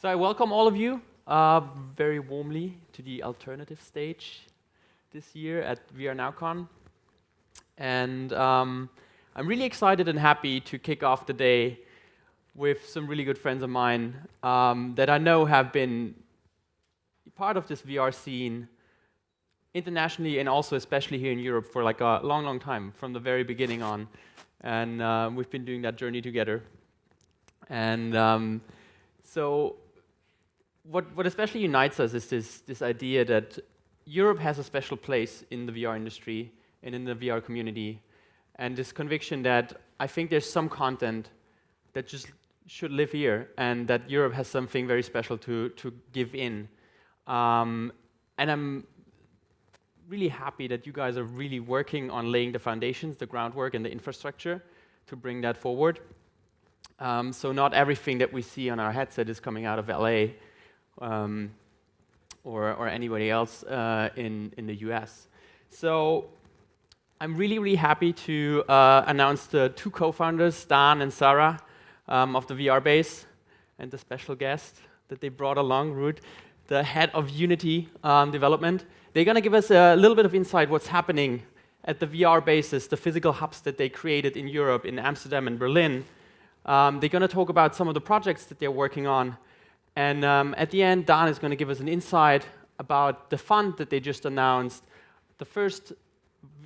So I welcome all of you very warmly to the alternative stage this year at VRNowCon. And I'm really excited and happy to kick off the day with some really good friends of mine that I know have been part of this VR scene internationally and also especially here in Europe for like a long, long time, from the very beginning on. And we've been doing that journey together. And so what especially unites us is this idea that Europe has a special place in the VR industry and in the VR community, and this conviction that I think there's some content that just should live here, and that Europe has something very special to give in. And I'm really happy that you guys are really working on laying the foundations, the groundwork, and the infrastructure to bring that forward. So not everything that we see on our headset is coming out of LA or anybody else in the US. So I'm really, really happy to announce the two co-founders, Daan and Sara, of the VRBase, and the special guest that they brought along, Ruud, the head of Unity development. They're going to give us a little bit of insight what's happening at the VRBases, the physical hubs that they created in Europe, in Amsterdam and Berlin. They're going to talk about some of the projects that they're working on. And at the end, Daan is going to give us an insight about the fund that they just announced, the first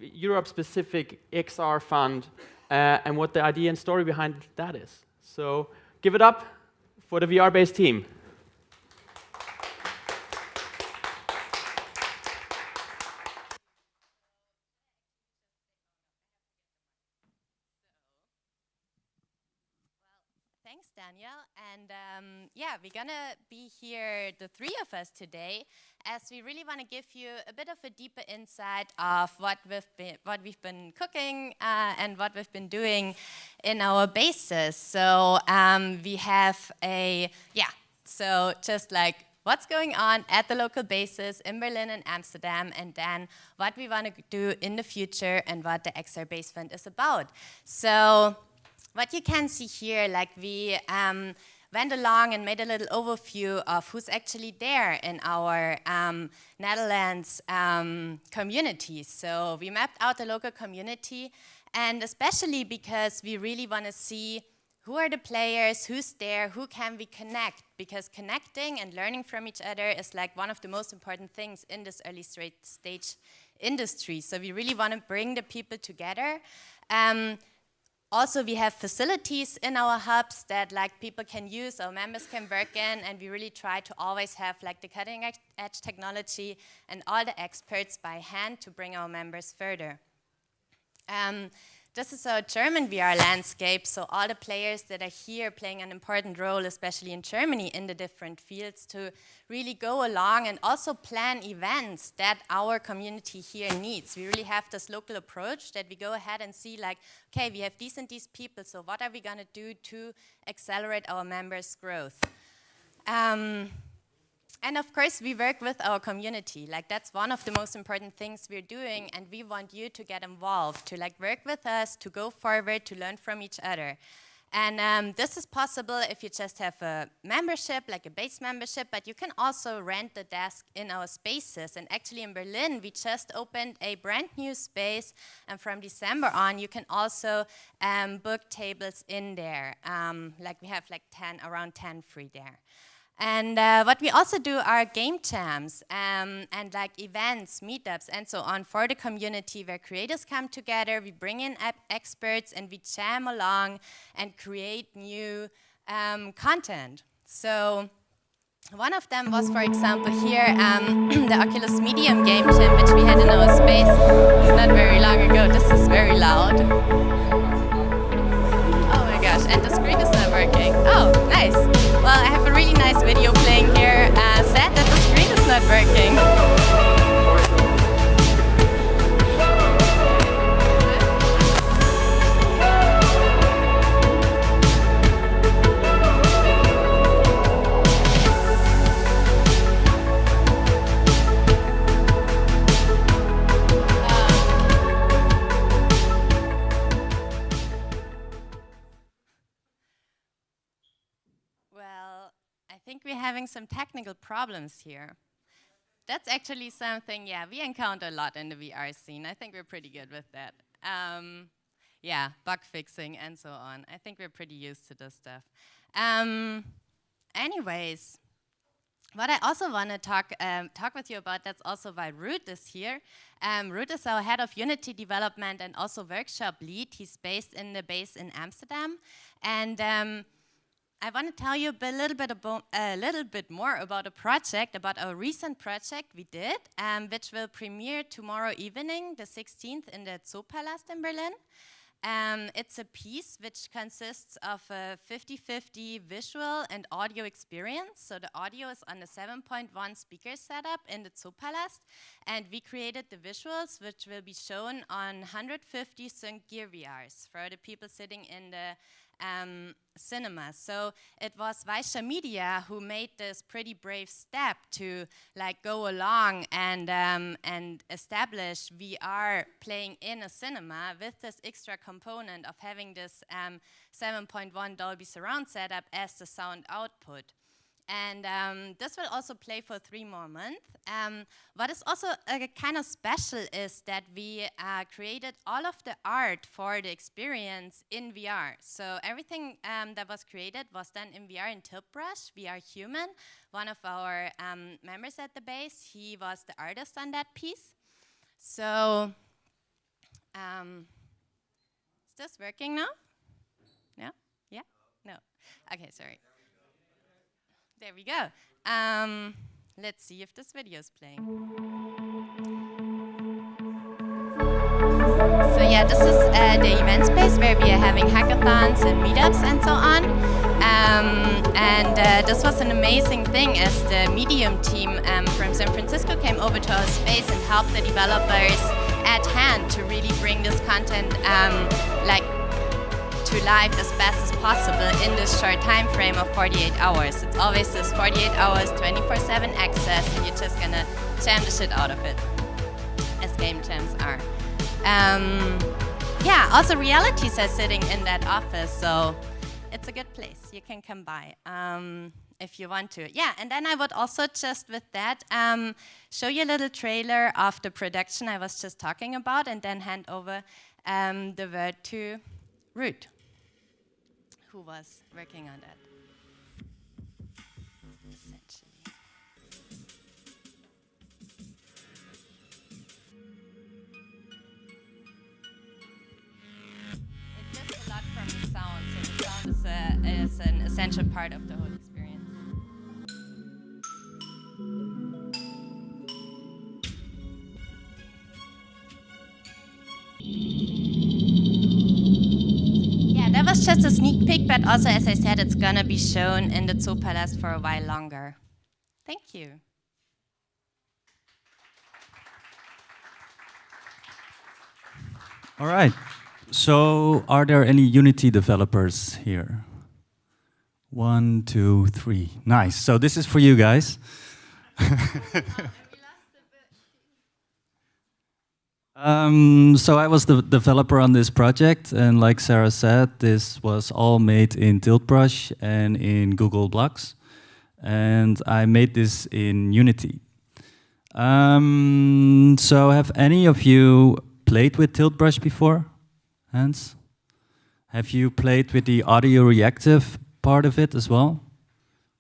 Europe-specific XR fund, and what the idea and story behind that is. So give it up for the VRBase team. Thanks, Daniel. And yeah, we're gonna be here, the three of us today, as we really want to give you a bit of a deeper insight of what we've been cooking and what we've been doing in our bases. So we have so just like what's going on at the local bases in Berlin and Amsterdam, and then what we want to do in the future and what the XR Basefund is about. So what you can see here, like we went along and made a little overview of who's actually there in our Netherlands community. So we mapped out the local community, and especially because we really want to see who are the players, who's there, who can we connect, because connecting and learning from each other is like one of the most important things in this early stage industry. So we really want to bring the people together. Also, we have facilities in our hubs that like people can use, our members can work in, and we really try to always have like the cutting edge technology and all the experts by hand to bring our members further. This is our German VR landscape, so all the players that are here playing an important role, especially in Germany, in the different fields, to really go along and also plan events that our community here needs. We really have this local approach that we go ahead and see like, okay, we have these and these people, so what are we going to do to accelerate our members' growth? And of course, we work with our community. Like that's one of the most important things we're doing, and we want you to get involved, to like work with us, to go forward, to learn from each other. And this is possible if you just have a membership, like a base membership, but you can also rent the desk in our spaces. And actually in Berlin, we just opened a brand new space, and from December on, you can also book tables in there. Like we have like around 10 free there. And what we also do are game jams and like events, meetups, and so on for the community where creators come together, we bring in experts, and we jam along and create new content. So one of them was, for example, here, the Oculus Medium game jam, which we had in our space not very long ago. This is very loud. Oh my gosh, and the screen is not working. Oh, nice. Well, I have a really nice video playing here. Sad that the screen is not working. think we're having some technical problems here. That's actually something, yeah, we encounter a lot in the VR scene. I think we're pretty good with that. Yeah, bug fixing and so on. I think we're pretty used to this stuff. Anyways, what I also want to talk with you about, that's also why Ruud is here. Ruud is our head of Unity development and also workshop lead. He's based in the base in Amsterdam. And I want to tell you a little bit more about a project, about our recent project we did, which will premiere tomorrow evening, the 16th, in the Zoopalast in Berlin. It's a piece which consists of a 50-50 visual and audio experience. So the audio is on the 7.1 speaker setup in the Zoopalast, and we created the visuals, which will be shown on 150 Sync Gear VRs for the people sitting in the cinema. So it was Weisha Media who made this pretty brave step to like go along and establish VR playing in a cinema with this extra component of having this 7.1 Dolby surround setup as the sound output. And this will also play for 3 more months. What is also kind of special is that we created all of the art for the experience in VR. So everything that was created was done in VR in Tiltbrush. VR Human, one of our members at the base, he was the artist on that piece. So, is this working now? No? Yeah? No. Okay, sorry. There we go. Let's see if this video is playing. So yeah, this is the event space where we are having hackathons and meetups and so on. This was an amazing thing as the Medium team from San Francisco came over to our space and helped the developers at hand to really bring this content to life as fast as possible in this short time frame of 48 hours. It's always this 48 hours, 24/7 access, and you're just gonna jam the shit out of it, as game jams are. Yeah, also Realities are sitting in that office, so it's a good place. You can come by if you want to. Yeah, and then I would also just with that show you a little trailer of the production I was just talking about, and then hand over the word to Ruud, who was working on that. Essentially. It differs a lot from the sound, so the sound is an essential part of the whole experience. That was just a sneak peek, but also, as I said, it's gonna be shown in the Zoopalast for a while longer. Thank you. All right. So, are there any Unity developers here? 1, 2, 3. Nice. So this is for you guys. So I was the developer on this project, and like Sara said, this was all made in Tiltbrush and in Google Blocks, and I made this in Unity. So have any of you played with Tiltbrush before? Hands? Have you played with the audio reactive part of it as well?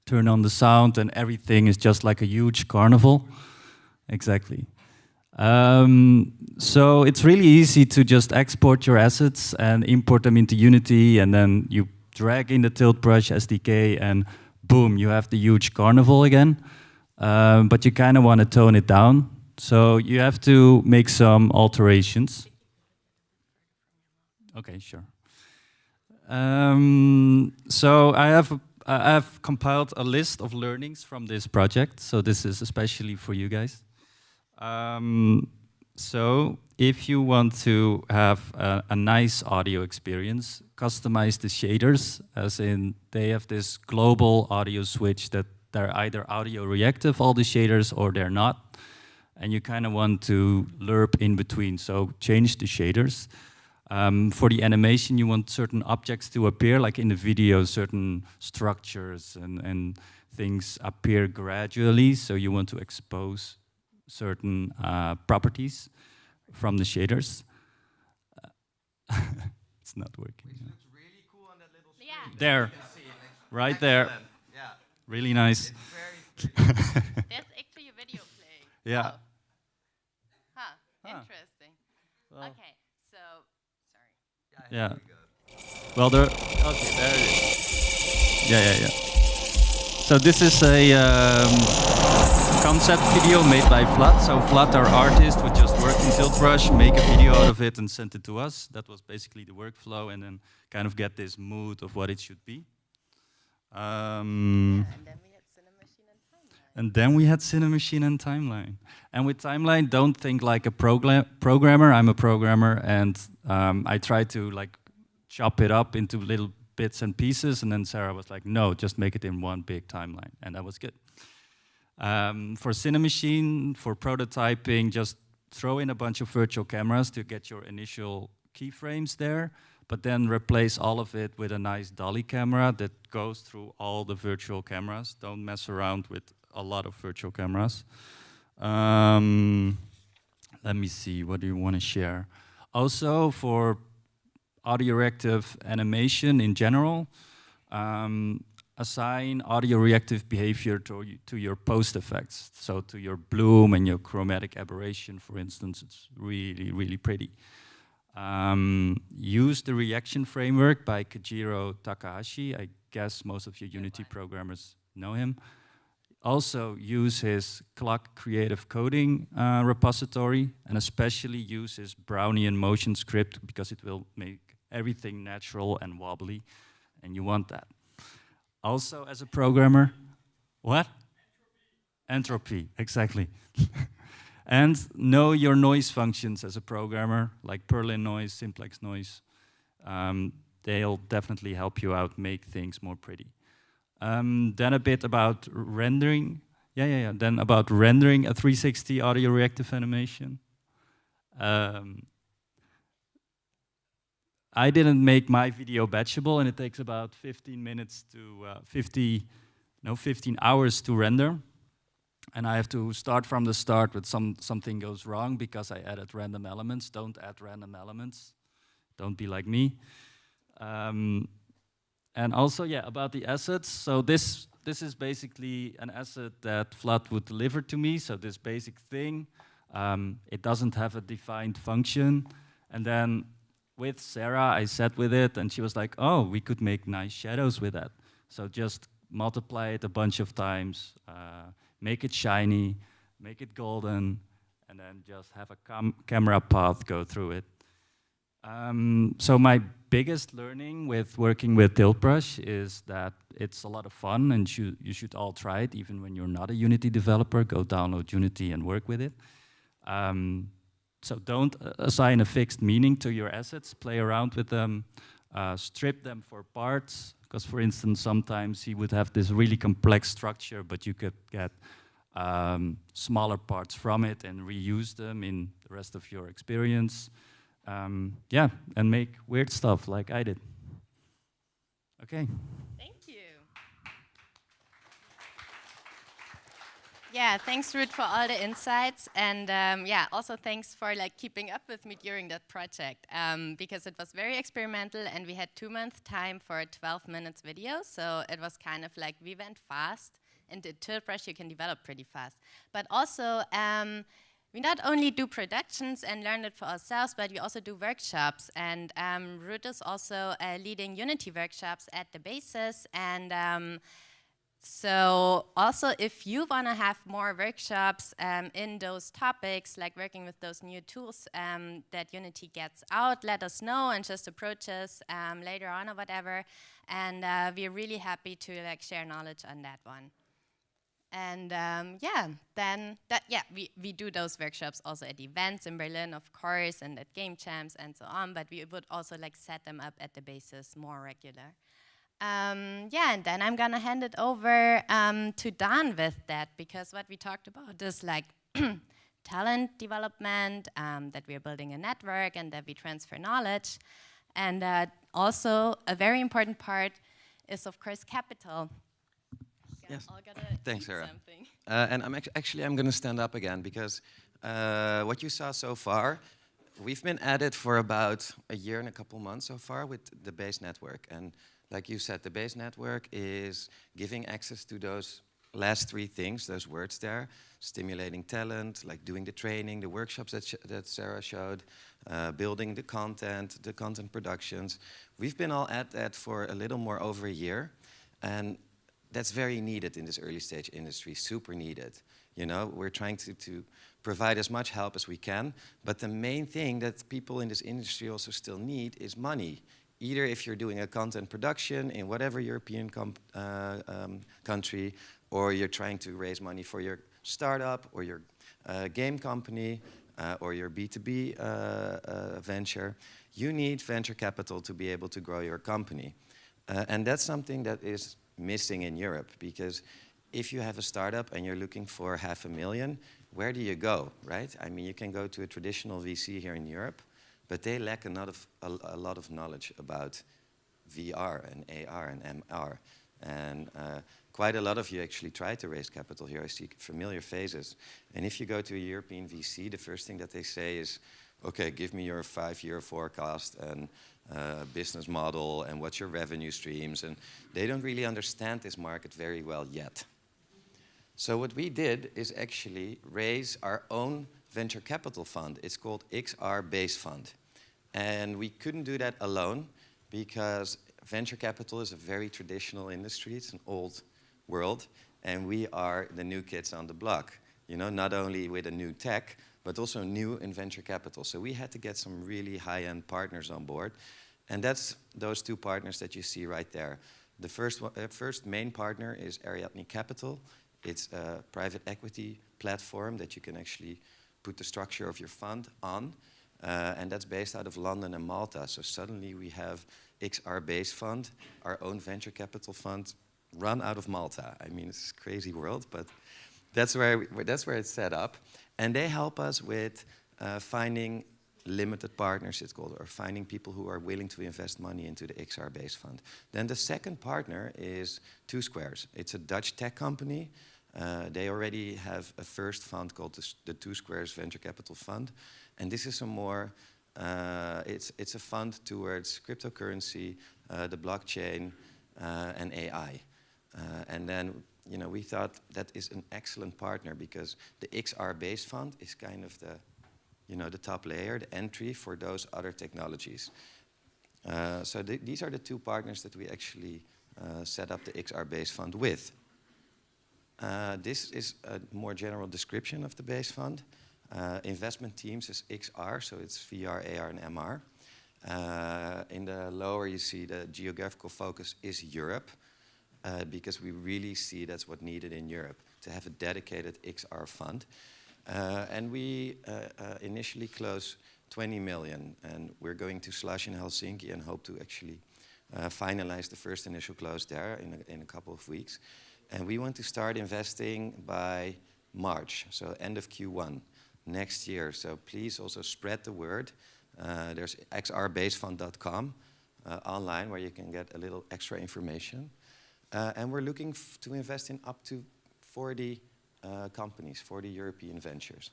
Turn on the sound and everything is just like a huge carnival? Exactly. So it's really easy to just export your assets and import them into Unity, and then you drag in the Tiltbrush SDK and boom, you have the huge carnival again. But you kind of want to tone it down. So you have to make some alterations. Okay, sure. So I have compiled a list of learnings from this project. So this is especially for you guys. So if you want to have a nice audio experience, customize the shaders, as in they have this global audio switch that they're either audio reactive, all the shaders, or they're not. And you kind of want to lerp in between, so change the shaders. For the animation, you want certain objects to appear, like in the video, certain structures and things appear gradually, so you want to expose certain properties from the shaders. It's not working. Which looks really cool on that little screen. Yeah. There. You can see it. Right there. Excellent. Yeah. Really nice. It's very pretty. There's actually a video playing. Yeah. Oh. Huh. Interesting. Well. Okay. So, sorry. Yeah. Here we go. Well, there. Okay, there it is. Yeah. So this is a concept video made by Vlad. So Vlad, our artist, would just work in Tiltbrush, make a video out of it, and send it to us. That was basically the workflow, and then kind of get this mood of what it should be. And then we had Cinemachine and Timeline. And then we had Cinemachine and Timeline. And with Timeline, don't think like a programmer. I'm a programmer, and I try to like chop it up into little bits and pieces. And then Sara was like, no, just make it in one big timeline. And that was good. For Cinemachine, for prototyping, just throw in a bunch of virtual cameras to get your initial keyframes there, but then replace all of it with a nice dolly camera that goes through all the virtual cameras. Don't mess around with a lot of virtual cameras. Let me see, what do you want to share? Also, for audio reactive animation in general, assign audio reactive behavior to your post effects. So to your bloom and your chromatic aberration, for instance, it's really, really pretty. Use the reaction framework by Kajiro Takahashi. I guess most of you Unity programmers know him. Also use his Clock Creative Coding repository, and especially use his Brownian motion script because it will make everything natural and wobbly, and you want that. Also, as a programmer, what? Entropy, exactly. And know your noise functions as a programmer, like Perlin noise, simplex noise. They'll definitely help you out, make things more pretty. Then a bit about rendering. Then about rendering a 360 audio reactive animation. I didn't make my video batchable, and it takes about 15 minutes to 15 hours to render. And I have to start from the start with something goes wrong because I added random elements. Don't add random elements. Don't be like me. And also, about the assets. So this is basically an asset that Vlad would deliver to me. So this basic thing, it doesn't have a defined function. And then with Sara, I sat with it, and she was like, oh, we could make nice shadows with that. So just multiply it a bunch of times, make it shiny, make it golden, and then just have a camera path go through it. So my biggest learning with working with Tiltbrush is that it's a lot of fun, and you should all try it, even when you're not a Unity developer. Go download Unity and work with it. So don't assign a fixed meaning to your assets. Play around with them. Strip them for parts. Because, for instance, sometimes he would have this really complex structure, but you could get smaller parts from it and reuse them in the rest of your experience. And make weird stuff like I did. Okay. Thank you. Yeah, thanks, Ruud, for all the insights, and also thanks for keeping up with me during that project, because it was very experimental, and we had 2 months time for a 12 minutes video, so it was kind of like we went fast, and in Tiltbrush you can develop pretty fast. But also, we not only do productions and learn it for ourselves, but we also do workshops, and Ruud is also leading Unity workshops at the Bases, and so also, if you want to have more workshops in those topics, like working with those new tools that Unity gets out, let us know and just approach us later on or whatever. And we're really happy to share knowledge on that one. And we do those workshops also at events in Berlin, of course, and at game jams and so on. But we would also set them up at the Bases more regular. And then I'm gonna hand it over to Daan with that, because what we talked about is talent development, that we're building a network and that we transfer knowledge. And also a very important part is, of course, capital. guys Yes. all gotta Thanks, eat Sarah. something. And I'm going to stand up again because what you saw so far, we've been at it for about a year and a couple months so far with the Base network. And like you said, the Base network is giving access to those last three things, those words there, stimulating talent, like doing the training, the workshops that Sarah showed, building the content productions. We've been all at that for a little more over a year. And that's very needed in this early stage industry, super needed. You know, we're trying to provide as much help as we can, but the main thing that people in this industry also still need is money. Either if you're doing a content production in whatever European country, or you're trying to raise money for your startup or your game company or your B2B venture, you need venture capital to be able to grow your company. And that's something that is missing in Europe, because if you have a startup and you're looking for $500,000, where do you go, right? I mean, you can go to a traditional VC here in Europe, but they lack a lot of knowledge about VR and AR and MR. And quite a lot of you actually try to raise capital here. I see familiar faces. And if you go to a European VC, the first thing that they say is, okay, give me your 5-year forecast and business model and what's your revenue streams. And they don't really understand this market very well yet. So what we did is actually raise our own venture capital fund. It's called XR Basefund. And we couldn't do that alone because venture capital is a very traditional industry. It's an old world. And we are the new kids on the block. You know, not only with a new tech, but also new in venture capital. So we had to get some really high-end partners on board. And that's those two partners that you see right there. The first main partner is Ariadne Capital. It's a private equity platform that you can actually put the structure of your fund on. And that's based out of London and Malta. So suddenly we have XR Basefund, our own venture capital fund, run out of Malta. I mean, it's a crazy world, but that's where it's set up. And they help us with finding limited partners, it's called, or finding people who are willing to invest money into the XR Basefund. Then the second partner is Two Squares. It's a Dutch tech company. They already have a first fund called the Two Squares Venture Capital Fund. And this is a more, it's a fund towards cryptocurrency, the blockchain, and AI. And then, you know, we thought that is an excellent partner because the XR Basefund is kind of the, you know, the top layer, the entry for those other technologies. So these are the two partners that we actually set up the XR Basefund with. This is a more general description of the Basefund. Investment teams is XR, so it's VR, AR, and MR. In the lower, you see the geographical focus is Europe, because we really see that's what's needed in Europe, to have a dedicated XR fund. And we initially closed 20 million, and we're going to Slush in Helsinki and hope to actually finalize the first initial close there in a couple of weeks. And we want to start investing by March, so end of Q1 next year. So please also spread the word. There's xrbasefund.com online where you can get a little extra information. And we're looking to invest in up to 40 companies, 40 European ventures.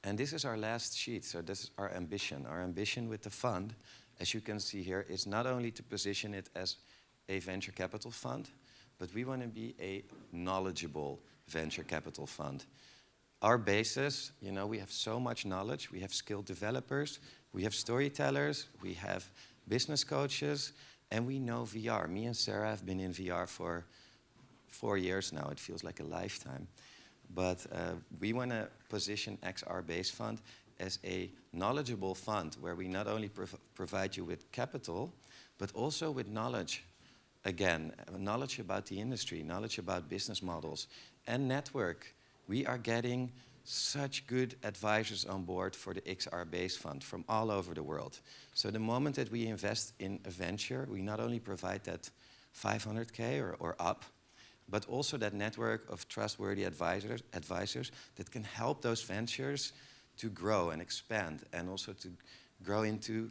And this is our last sheet, so this is our ambition. Our ambition with the fund, as you can see here, is not only to position it as a venture capital fund, but we want to be a knowledgeable venture capital fund. Our basis, you know, we have so much knowledge. We have skilled developers, we have storytellers, we have business coaches, and we know VR. Me and Sarah have been in VR for 4 years now. It feels like a lifetime. But we want to position XR Basefund as a knowledgeable fund where we not only provide you with capital, but also with knowledge. Again, knowledge about the industry, knowledge about business models, and network. We are getting such good advisors on board for the XR Basefund from all over the world. So the moment that we invest in a venture, we not only provide that 500K or up, but also that network of trustworthy advisors that can help those ventures to grow and expand, and also to grow into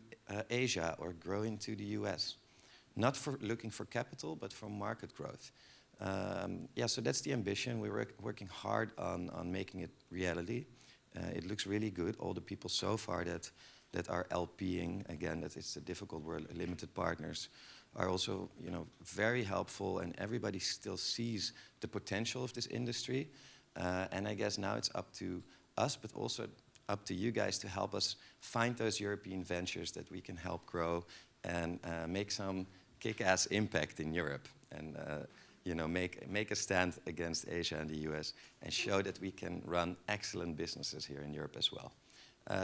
Asia or grow into the US. not for looking for capital, but for market growth. Yeah, so that's the ambition. We're working hard on making it reality. It looks really good. All the people so far that are LPing, again, that it's a difficult word, limited partners, are also, you know, very helpful, and everybody still sees the potential of this industry. And I guess now it's up to us, but also up to you guys to help us find those European ventures that we can help grow and make some kick-ass impact in Europe, and you know, make a stand against Asia and the US, and show that we can run excellent businesses here in Europe as well.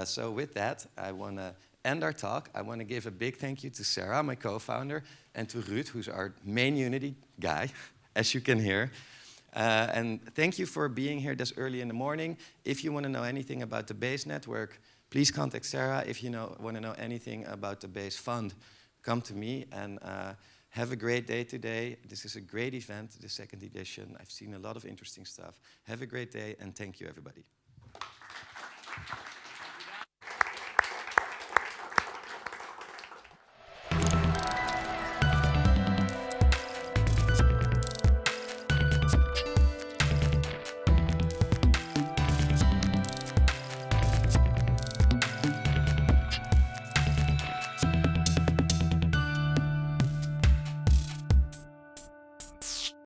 So with that, I want to end our talk. I want to give a big thank you to Sara, my co-founder, and to Ruud, who's our main Unity guy, as you can hear. And thank you for being here this early in the morning. If you want to know anything about the Base network, please contact Sara. If you want to know anything about the Basefund, come to me, and have a great day today. This is a great event, the second edition. I've seen a lot of interesting stuff. Have a great day, and thank you, everybody.